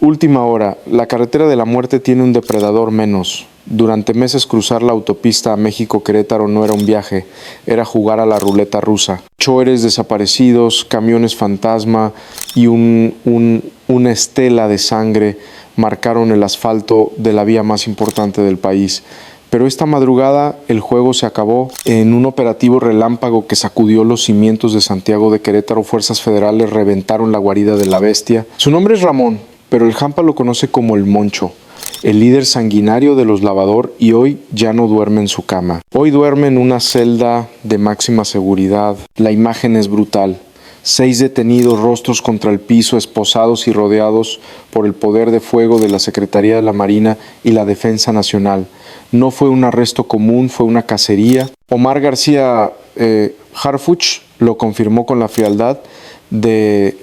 Última hora, la carretera de la muerte tiene un depredador menos. Durante meses cruzar la autopista a México-Querétaro no era un viaje, era jugar a la ruleta rusa. Choeres desaparecidos, camiones fantasma y una estela de sangre marcaron el asfalto de la vía más importante del país. Pero esta madrugada el juego se acabó. En un operativo relámpago que sacudió los cimientos de Santiago de Querétaro, fuerzas federales reventaron la guarida de la bestia. Su nombre es Ramón, pero el Jampa lo conoce como el Moncho, el líder sanguinario de los Lavador, y hoy ya no duerme en su cama. Hoy duerme en una celda de máxima seguridad. La imagen es brutal. 6 detenidos, rostros contra el piso, esposados y rodeados por el poder de fuego de la Secretaría de la Marina y la Defensa Nacional. No fue un arresto común, fue una cacería. Omar García Harfuch lo confirmó con la frialdad de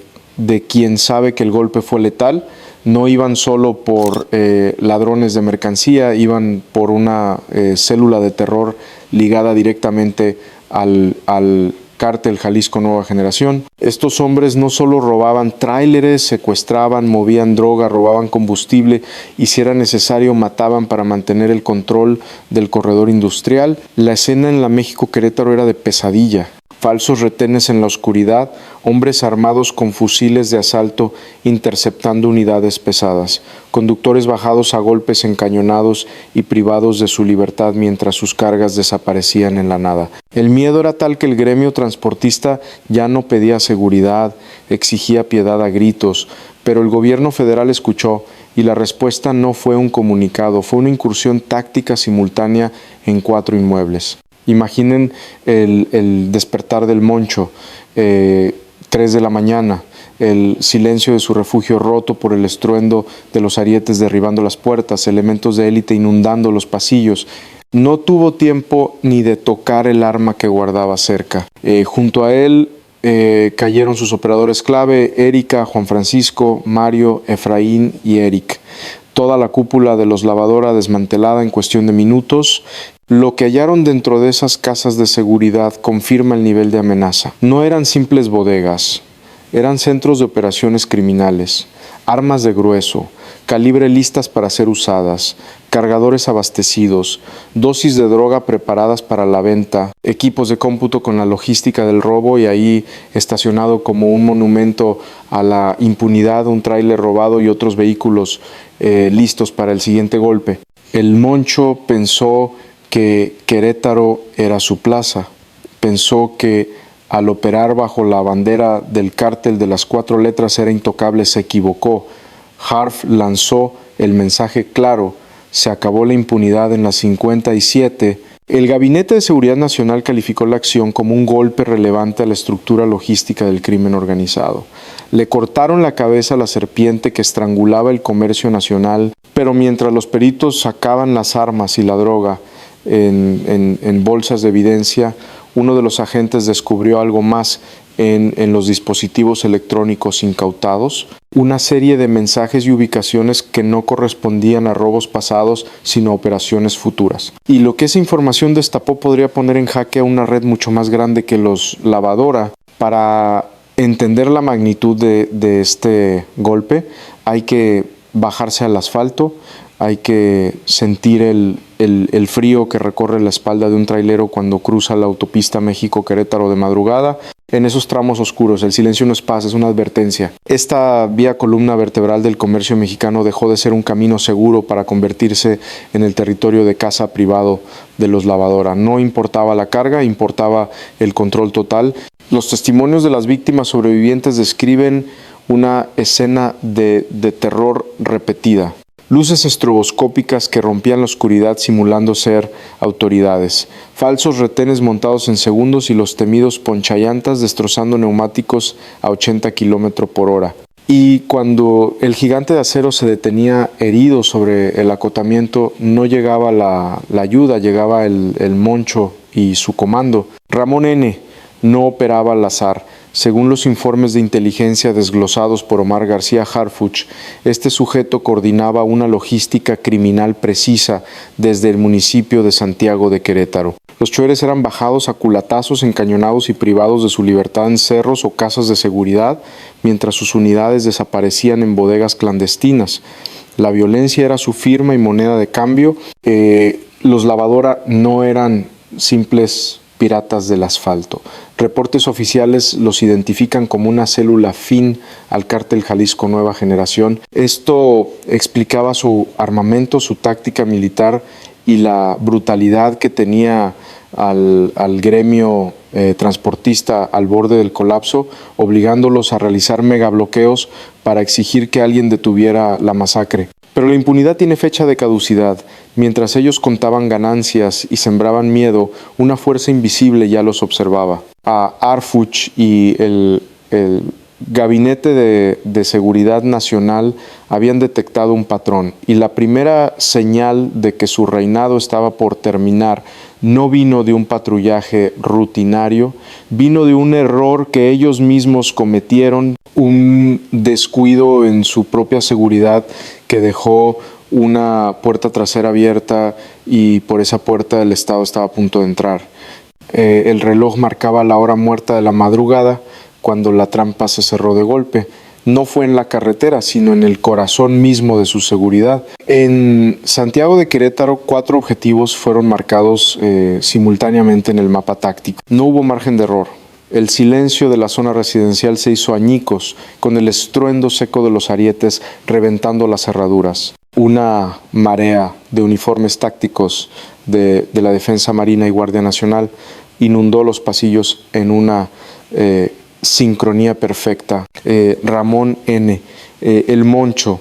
quien sabe que el golpe fue letal. No iban solo por ladrones de mercancía, iban por una célula de terror ligada directamente al Cártel Jalisco Nueva Generación. Estos hombres no solo robaban tráileres, secuestraban, movían droga, robaban combustible y si era necesario mataban para mantener el control del corredor industrial. La escena en la México-Querétaro era de pesadilla. Falsos retenes en la oscuridad, hombres armados con fusiles de asalto interceptando unidades pesadas, conductores bajados a golpes encañonados y privados de su libertad mientras sus cargas desaparecían en la nada. El miedo era tal que el gremio transportista ya no pedía seguridad, exigía piedad a gritos, pero el gobierno federal escuchó y la respuesta no fue un comunicado, fue una incursión táctica simultánea en 4 inmuebles. Imaginen el despertar del Moncho, 3 de la mañana, el silencio de su refugio roto por el estruendo de los arietes derribando las puertas, elementos de élite inundando los pasillos. No tuvo tiempo ni de tocar el arma que guardaba cerca. Junto a él cayeron sus operadores clave, Erika, Juan Francisco, Mario, Efraín y Eric. Toda la cúpula de los Lavadora desmantelada en cuestión de minutos. Lo que hallaron dentro de esas casas de seguridad confirma el nivel de amenaza. No eran simples bodegas, eran centros de operaciones criminales, armas de grueso, calibre listas para ser usadas, cargadores abastecidos, dosis de droga preparadas para la venta, equipos de cómputo con la logística del robo y ahí estacionado como un monumento a la impunidad, un tráiler robado y otros vehículos listos para el siguiente golpe. El Moncho pensó que Querétaro era su plaza, pensó que al operar bajo la bandera del cártel de las 4 letras era intocable, se equivocó. Harf lanzó el mensaje claro, se acabó la impunidad en las 57. El Gabinete de Seguridad Nacional calificó la acción como un golpe relevante a la estructura logística del crimen organizado. Le cortaron la cabeza a la serpiente que estrangulaba el comercio nacional, pero mientras los peritos sacaban las armas y la droga en bolsas de evidencia, uno de los agentes descubrió algo más en los dispositivos electrónicos incautados, una serie de mensajes y ubicaciones que no correspondían a robos pasados, sino a operaciones futuras. Y lo que esa información destapó podría poner en jaque a una red mucho más grande que los Lavadora. Para entender la magnitud de este golpe, hay que bajarse al asfalto, hay que sentir el frío que recorre la espalda de un trailero cuando cruza la autopista México-Querétaro de madrugada. En esos tramos oscuros, el silencio no es paz, es una advertencia. Esta vía columna vertebral del comercio mexicano dejó de ser un camino seguro para convertirse en el territorio de caza privado de los Lavadora. No importaba la carga, importaba el control total. Los testimonios de las víctimas sobrevivientes describen una escena de terror repetida. Luces estroboscópicas que rompían la oscuridad simulando ser autoridades. Falsos retenes montados en segundos y los temidos ponchallantas destrozando neumáticos a 80 km/h. Y cuando el gigante de acero se detenía herido sobre el acotamiento, no llegaba la ayuda, llegaba el Moncho y su comando. Ramón N. no operaba al azar. Según los informes de inteligencia desglosados por Omar García Harfuch, este sujeto coordinaba una logística criminal precisa desde el municipio de Santiago de Querétaro. Los choeres eran bajados a culatazos, encañonados y privados de su libertad en cerros o casas de seguridad, mientras sus unidades desaparecían en bodegas clandestinas. La violencia era su firma y moneda de cambio. Los Lavadora no eran simples piratas del asfalto. Reportes oficiales los identifican como una célula afín al cártel Jalisco Nueva Generación. Esto explicaba su armamento, su táctica militar y la brutalidad que tenía al gremio transportista al borde del colapso, obligándolos a realizar megabloqueos para exigir que alguien detuviera la masacre. Pero la impunidad tiene fecha de caducidad. Mientras ellos contaban ganancias y sembraban miedo, una fuerza invisible ya los observaba. A Harfuch y el Gabinete de Seguridad Nacional habían detectado un patrón, y la primera señal de que su reinado estaba por terminar no vino de un patrullaje rutinario, vino de un error que ellos mismos cometieron, un descuido en su propia seguridad que dejó una puerta trasera abierta, y por esa puerta el Estado estaba a punto de entrar. El reloj marcaba la hora muerta de la madrugada cuando la trampa se cerró de golpe. No fue en la carretera, sino en el corazón mismo de su seguridad. En Santiago de Querétaro, 4 objetivos fueron marcados simultáneamente en el mapa táctico. No hubo margen de error. El silencio de la zona residencial se hizo añicos, con el estruendo seco de los arietes reventando las cerraduras. Una marea de uniformes tácticos de la Defensa Marina y Guardia Nacional inundó los pasillos en una sincronía perfecta. Ramón N., el Moncho,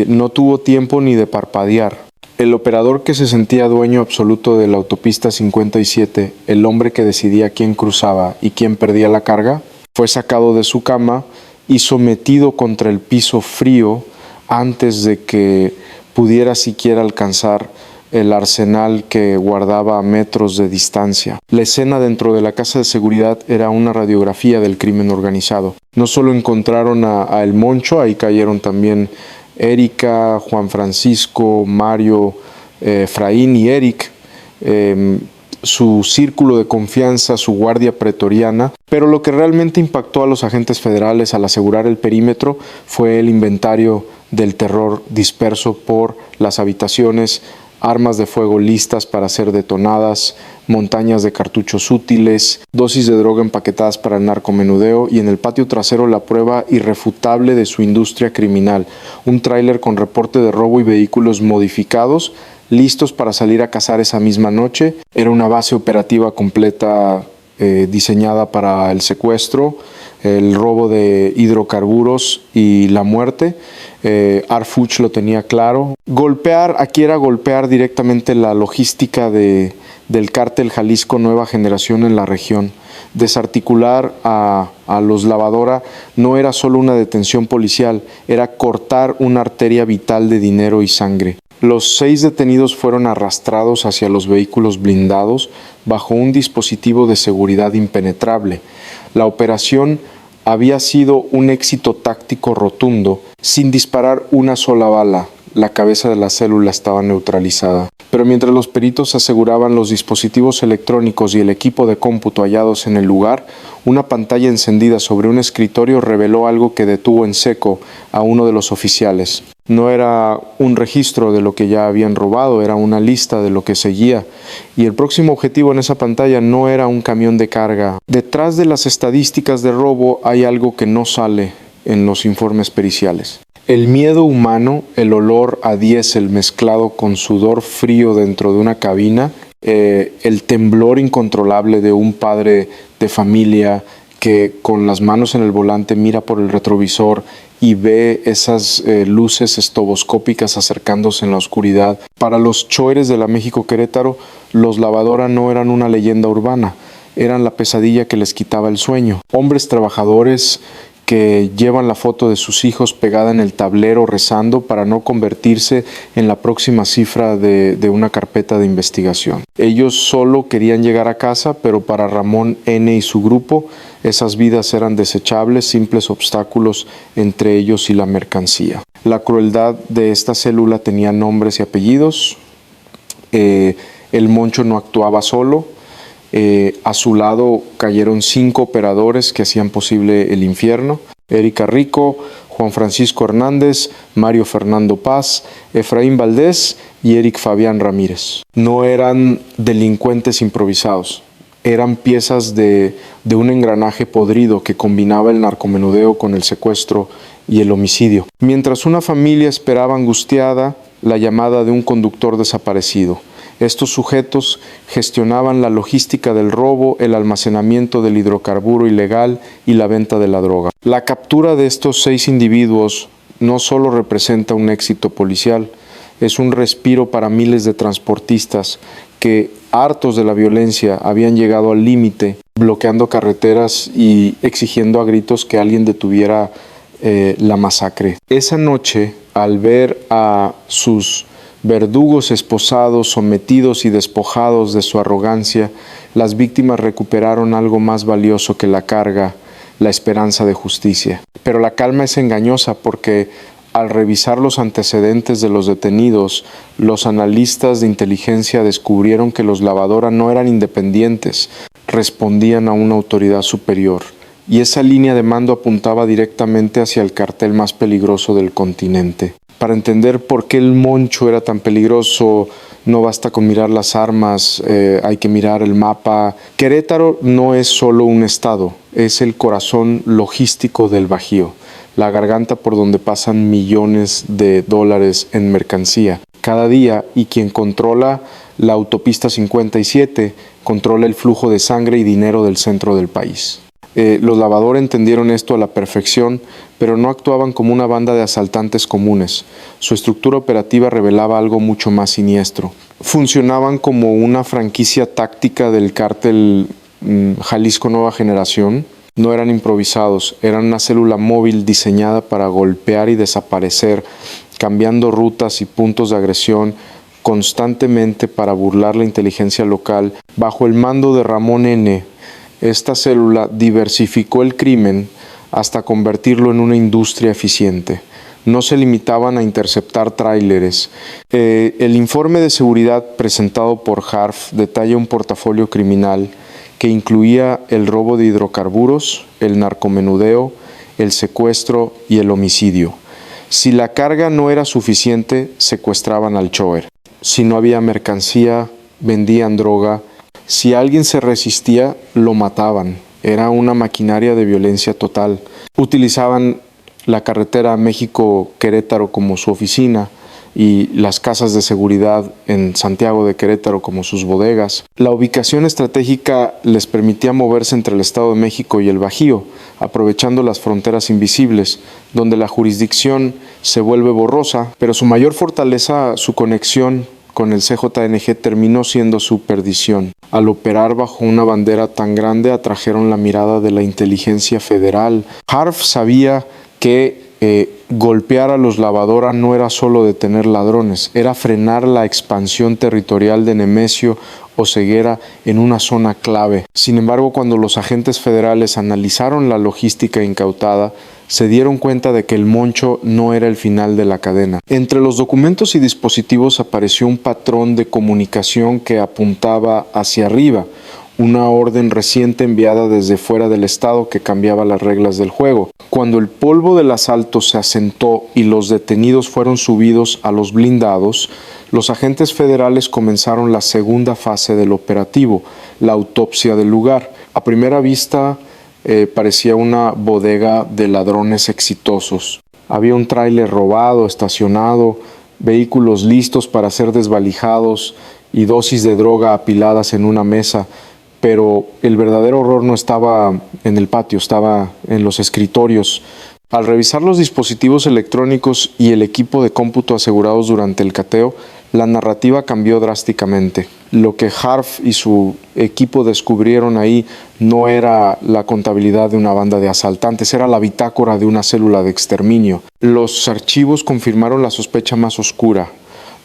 no tuvo tiempo ni de parpadear. El operador que se sentía dueño absoluto de la autopista 57, el hombre que decidía quién cruzaba y quién perdía la carga, fue sacado de su cama y sometido contra el piso frío antes de que pudiera siquiera alcanzar el arsenal que guardaba a metros de distancia. La escena dentro de la casa de seguridad era una radiografía del crimen organizado. No solo encontraron a El Moncho, ahí cayeron también Erika, Juan Francisco, Mario, Efraín y Eric, su círculo de confianza, su guardia pretoriana, pero lo que realmente impactó a los agentes federales al asegurar el perímetro fue el inventario del terror disperso por las habitaciones, armas de fuego listas para ser detonadas, montañas de cartuchos útiles, dosis de droga empaquetadas para el narcomenudeo, y en el patio trasero la prueba irrefutable de su industria criminal, un tráiler con reporte de robo y vehículos modificados, listos para salir a cazar esa misma noche. Era una base operativa completa diseñada para el secuestro, el robo de hidrocarburos y la muerte. Harfuch lo tenía claro. Aquí era golpear directamente la logística del cártel Jalisco Nueva Generación en la región. Desarticular a los Lavadora no era solo una detención policial, era cortar una arteria vital de dinero y sangre. Los 6 detenidos fueron arrastrados hacia los vehículos blindados bajo un dispositivo de seguridad impenetrable. La operación había sido un éxito táctico rotundo. Sin disparar una sola bala, la cabeza de la célula estaba neutralizada. Pero mientras los peritos aseguraban los dispositivos electrónicos y el equipo de cómputo hallados en el lugar, una pantalla encendida sobre un escritorio reveló algo que detuvo en seco a uno de los oficiales. No era un registro de lo que ya habían robado, era una lista de lo que seguía. Y el próximo objetivo en esa pantalla no era un camión de carga. Detrás de las estadísticas de robo hay algo que no sale en los informes periciales. El miedo humano, el olor a diésel mezclado con sudor frío dentro de una cabina, el temblor incontrolable de un padre de familia que con las manos en el volante mira por el retrovisor y ve esas luces estroboscópicas acercándose en la oscuridad. Para los choeres de la México Querétaro, los Lavadora no eran una leyenda urbana, eran la pesadilla que les quitaba el sueño. Hombres trabajadores que llevan la foto de sus hijos pegada en el tablero rezando para no convertirse en la próxima cifra de una carpeta de investigación. Ellos solo querían llegar a casa, pero para Ramón N. y su grupo, esas vidas eran desechables, simples obstáculos entre ellos y la mercancía. La crueldad de esta célula tenía nombres y apellidos. El Moncho no actuaba solo. A su lado cayeron 5 operadores que hacían posible el infierno: Erika Rico, Juan Francisco Hernández, Mario Fernando Paz, Efraín Valdés y Eric Fabián Ramírez. No eran delincuentes improvisados, eran piezas de un engranaje podrido que combinaba el narcomenudeo con el secuestro y el homicidio. Mientras una familia esperaba angustiada la llamada de un conductor desaparecido, estos sujetos gestionaban la logística del robo, el almacenamiento del hidrocarburo ilegal y la venta de la droga. La captura de estos 6 individuos no solo representa un éxito policial, es un respiro para miles de transportistas que, hartos de la violencia, habían llegado al límite, bloqueando carreteras y exigiendo a gritos que alguien detuviera la masacre. Esa noche, al ver a sus verdugos esposados, sometidos y despojados de su arrogancia, las víctimas recuperaron algo más valioso que la carga: la esperanza de justicia. Pero la calma es engañosa porque al revisar los antecedentes de los detenidos, los analistas de inteligencia descubrieron que los Lavadora no eran independientes, respondían a una autoridad superior. Y esa línea de mando apuntaba directamente hacia el cartel más peligroso del continente. Para entender por qué el Moncho era tan peligroso, no basta con mirar las armas, hay que mirar el mapa. Querétaro no es solo un estado, es el corazón logístico del Bajío, la garganta por donde pasan millones de dólares en mercancía cada día, y quien controla la autopista 57 controla el flujo de sangre y dinero del centro del país. Los Lavadora entendieron esto a la perfección, pero no actuaban como una banda de asaltantes comunes. Su estructura operativa revelaba algo mucho más siniestro. Funcionaban como una franquicia táctica del cártel Jalisco Nueva Generación. No eran improvisados, eran una célula móvil diseñada para golpear y desaparecer, cambiando rutas y puntos de agresión constantemente para burlar la inteligencia local. Bajo el mando de Ramón N., esta célula diversificó el crimen hasta convertirlo en una industria eficiente. No se limitaban a interceptar tráileres. El informe de seguridad presentado por Harf detalla un portafolio criminal que incluía el robo de hidrocarburos, el narcomenudeo, el secuestro y el homicidio. Si la carga no era suficiente, secuestraban al chofer. Si no había mercancía, vendían droga. Si alguien se resistía, lo mataban. Era una maquinaria de violencia total. Utilizaban la carretera México-Querétaro como su oficina y las casas de seguridad en Santiago de Querétaro como sus bodegas. La ubicación estratégica les permitía moverse entre el Estado de México y el Bajío, aprovechando las fronteras invisibles, donde la jurisdicción se vuelve borrosa, pero su mayor fortaleza, su conexión con el CJNG, terminó siendo su perdición. Al operar bajo una bandera tan grande, atrajeron la mirada de la inteligencia federal. Harf sabía que golpear a los Lavadora no era solo detener ladrones, era frenar la expansión territorial de Nemesio Oseguera en una zona clave. Sin embargo, cuando los agentes federales analizaron la logística incautada, se dieron cuenta de que el Moncho no era el final de la cadena. Entre los documentos y dispositivos apareció un patrón de comunicación que apuntaba hacia arriba, una orden reciente enviada desde fuera del estado que cambiaba las reglas del juego. Cuando el polvo del asalto se asentó y los detenidos fueron subidos a los blindados, los agentes federales comenzaron la segunda fase del operativo, la autopsia del lugar. A primera vista parecía una bodega de ladrones exitosos. Había un tráiler robado, estacionado, vehículos listos para ser desvalijados y dosis de droga apiladas en una mesa. Pero el verdadero horror no estaba en el patio, estaba en los escritorios. Al revisar los dispositivos electrónicos y el equipo de cómputo asegurados durante el cateo, la narrativa cambió drásticamente. Lo que Harf y su equipo descubrieron ahí no era la contabilidad de una banda de asaltantes, era la bitácora de una célula de exterminio. Los archivos confirmaron la sospecha más oscura.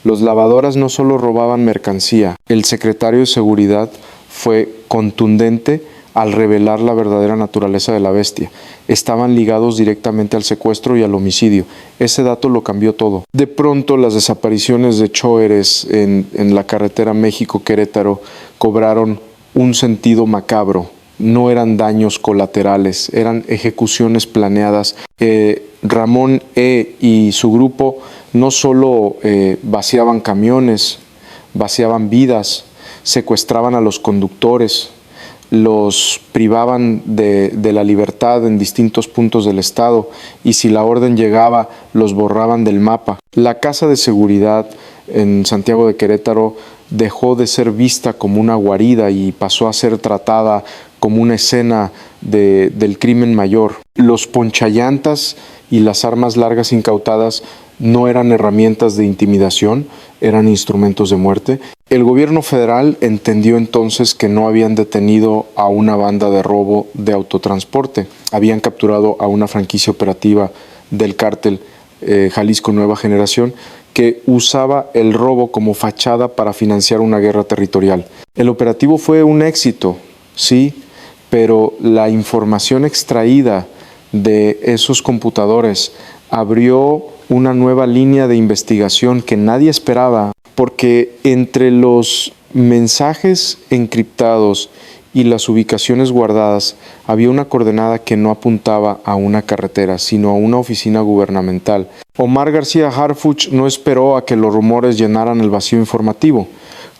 Los lavadoras no solo robaban mercancía, el secretario de Seguridad fue contundente al revelar la verdadera naturaleza de la bestia. Estaban ligados directamente al secuestro y al homicidio. Ese dato lo cambió todo. De pronto, las desapariciones de choeres en la carretera México-Querétaro cobraron un sentido macabro. No eran daños colaterales, eran ejecuciones planeadas. Ramón E. y su grupo no solo vaciaban camiones, vaciaban vidas, secuestraban a los conductores, los privaban de la libertad en distintos puntos del estado y si la orden llegaba, los borraban del mapa. La Casa de Seguridad en Santiago de Querétaro dejó de ser vista como una guarida y pasó a ser tratada como una escena del crimen mayor. Los ponchallantas y las armas largas incautadas no eran herramientas de intimidación, eran instrumentos de muerte. El gobierno federal entendió entonces que no habían detenido a una banda de robo de autotransporte, habían capturado a una franquicia operativa del cártel Jalisco Nueva Generación que usaba el robo como fachada para financiar una guerra territorial. El operativo fue un éxito, sí, pero la información extraída de esos computadores abrió una nueva línea de investigación que nadie esperaba, porque entre los mensajes encriptados y las ubicaciones guardadas había una coordenada que no apuntaba a una carretera, sino a una oficina gubernamental. Omar García Harfuch no esperó a que los rumores llenaran el vacío informativo.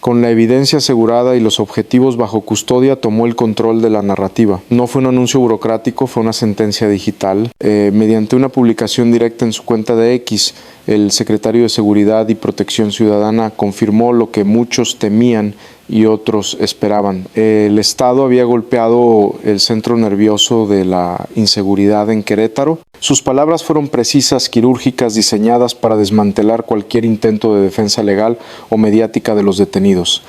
Con la evidencia asegurada y los objetivos bajo custodia, tomó el control de la narrativa. No fue un anuncio burocrático, fue una sentencia digital. Mediante una publicación directa en su cuenta de X, el secretario de Seguridad y Protección Ciudadana confirmó lo que muchos temían y otros esperaban. El Estado había golpeado el centro nervioso de la inseguridad en Querétaro. Sus palabras fueron precisas, quirúrgicas, diseñadas para desmantelar cualquier intento de defensa legal o mediática de los detenidos.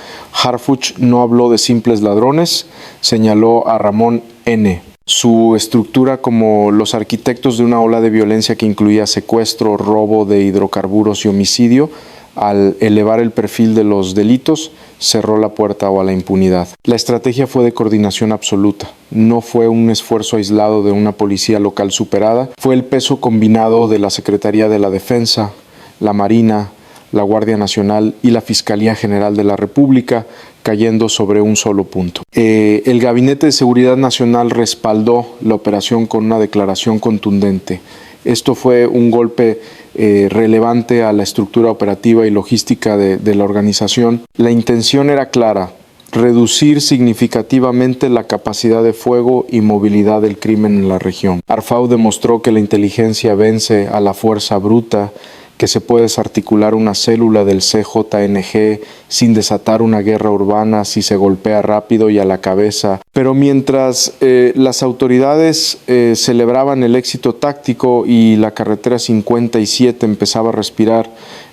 Harfuch no habló de simples ladrones, señaló a Ramón N. Su estructura como los arquitectos de una ola de violencia que incluía secuestro, robo de hidrocarburos y homicidio, al elevar el perfil de los delitos, cerró la puerta a la impunidad. La estrategia fue de coordinación absoluta. No fue un esfuerzo aislado de una policía local superada, fue el peso combinado de la Secretaría de la Defensa, la Marina, la Guardia Nacional y la Fiscalía General de la República, cayendo sobre un solo punto. El Gabinete de Seguridad Nacional respaldó la operación con una declaración contundente. Esto fue un golpe relevante a la estructura operativa y logística de la organización. La intención era clara: reducir significativamente la capacidad de fuego y movilidad del crimen en la región. Arfau demostró que la inteligencia vence a la fuerza bruta, que se puede desarticular una célula del CJNG sin desatar una guerra urbana si se golpea rápido y a la cabeza. Pero mientras las autoridades celebraban el éxito táctico y la carretera 57 empezaba a respirar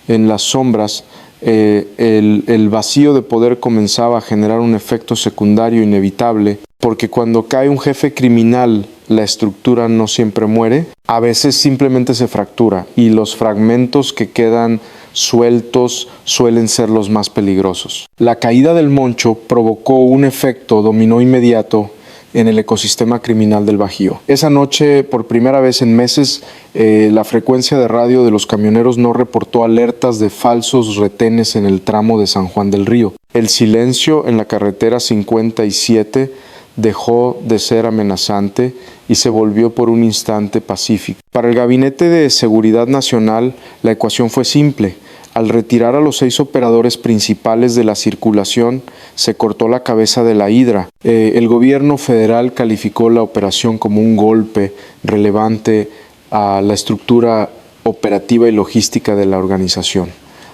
en las sombras, el vacío de poder comenzaba a generar un efecto secundario inevitable, porque cuando cae un jefe criminal, la estructura no siempre muere, a veces simplemente se fractura y los fragmentos que quedan sueltos suelen ser los más peligrosos. La caída del Moncho provocó un efecto dominó inmediato en el ecosistema criminal del Bajío. Esa noche, por primera vez en meses, la frecuencia de radio de los camioneros no reportó alertas de falsos retenes en el tramo de San Juan del Río. El silencio en la carretera 57 dejó de ser amenazante y se volvió por un instante pacífico. Para el Gabinete de Seguridad Nacional, la ecuación fue simple. Al retirar a los 6 operadores principales de la circulación, se cortó la cabeza de la hidra. El gobierno federal calificó la operación como un golpe relevante a la estructura operativa y logística de la organización.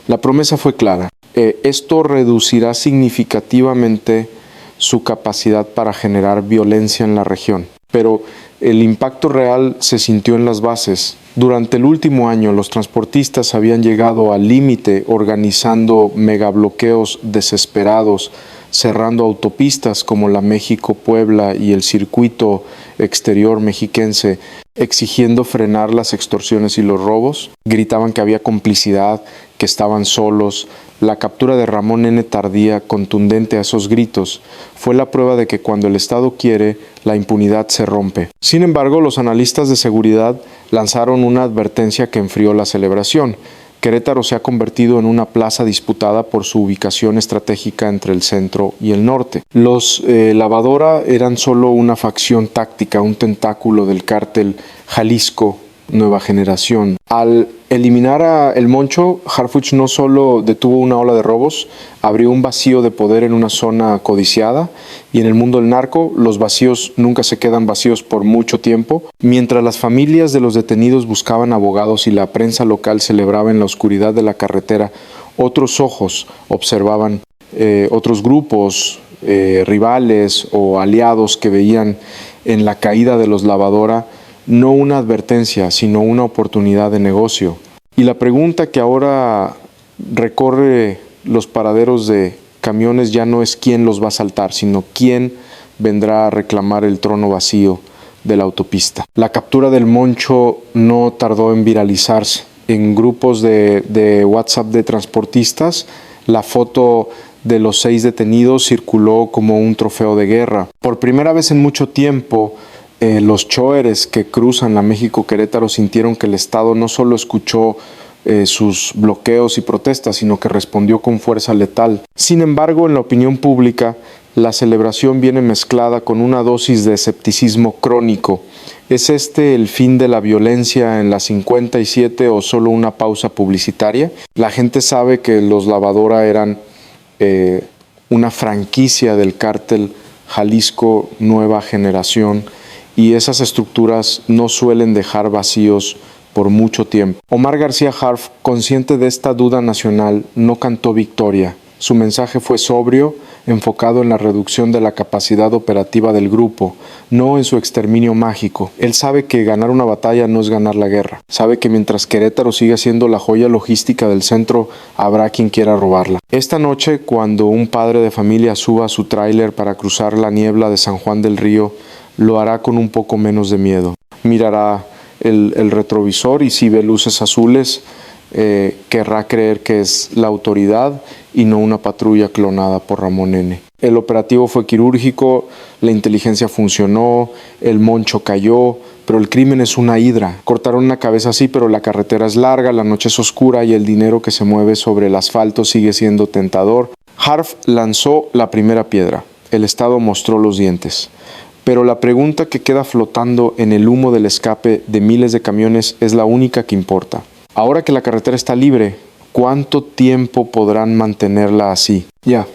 La promesa fue clara. Esto reducirá significativamente su capacidad para generar violencia en la región, pero el impacto real se sintió en las bases. Durante el último año, los transportistas habían llegado al límite organizando megabloqueos desesperados, cerrando autopistas como la México-Puebla y el circuito exterior mexiquense, exigiendo frenar las extorsiones y los robos. Gritaban que había complicidad, que estaban solos. La captura de Ramón N. Tardía, contundente a esos gritos, fue la prueba de que cuando el Estado quiere, la impunidad se rompe. Sin embargo, los analistas de seguridad lanzaron una advertencia que enfrió la celebración. Querétaro se ha convertido en una plaza disputada por su ubicación estratégica entre el centro y el norte. Los Lavadora eran solo una facción táctica, un tentáculo del cártel Jalisco Nueva Generación. Al eliminar a El Moncho, Harfuch no solo detuvo una ola de robos, abrió un vacío de poder en una zona codiciada, y en el mundo del narco los vacíos nunca se quedan vacíos por mucho tiempo. Mientras las familias de los detenidos buscaban abogados y la prensa local celebraba en la oscuridad de la carretera, otros ojos observaban otros grupos, rivales o aliados que veían en la caída de los Lavadora no una advertencia, sino una oportunidad de negocio. Y la pregunta que ahora recorre los paraderos de camiones ya no es quién los va a asaltar, sino quién vendrá a reclamar el trono vacío de la autopista. La captura del Moncho no tardó en viralizarse. En grupos de WhatsApp de transportistas, la foto de los 6 detenidos circuló como un trofeo de guerra. Por primera vez en mucho tiempo, los choeres que cruzan la México-Querétaro sintieron que el Estado no solo escuchó sus bloqueos y protestas, sino que respondió con fuerza letal. Sin embargo, en la opinión pública, la celebración viene mezclada con una dosis de escepticismo crónico. ¿Es este el fin de la violencia en la 57 o solo una pausa publicitaria? La gente sabe que los Lavadora eran una franquicia del cártel Jalisco Nueva Generación, y esas estructuras no suelen dejar vacíos por mucho tiempo. Omar García Harf, consciente de esta duda nacional, no cantó victoria. Su mensaje fue sobrio, enfocado en la reducción de la capacidad operativa del grupo, no en su exterminio mágico. Él sabe que ganar una batalla no es ganar la guerra. Sabe que mientras Querétaro siga siendo la joya logística del centro, habrá quien quiera robarla. Esta noche, cuando un padre de familia suba su tráiler para cruzar la niebla de San Juan del Río, lo hará con un poco menos de miedo. Mirará el retrovisor y si ve luces azules, querrá creer que es la autoridad y no una patrulla clonada por Ramón N. El operativo fue quirúrgico, la inteligencia funcionó, el Moncho cayó, pero el crimen es una hidra. Cortaron una cabeza sí, pero la carretera es larga, la noche es oscura y el dinero que se mueve sobre el asfalto sigue siendo tentador. Harf lanzó la primera piedra. El Estado mostró los dientes. Pero la pregunta que queda flotando en el humo del escape de miles de camiones es la única que importa. Ahora que la carretera está libre, ¿cuánto tiempo podrán mantenerla así? Ya,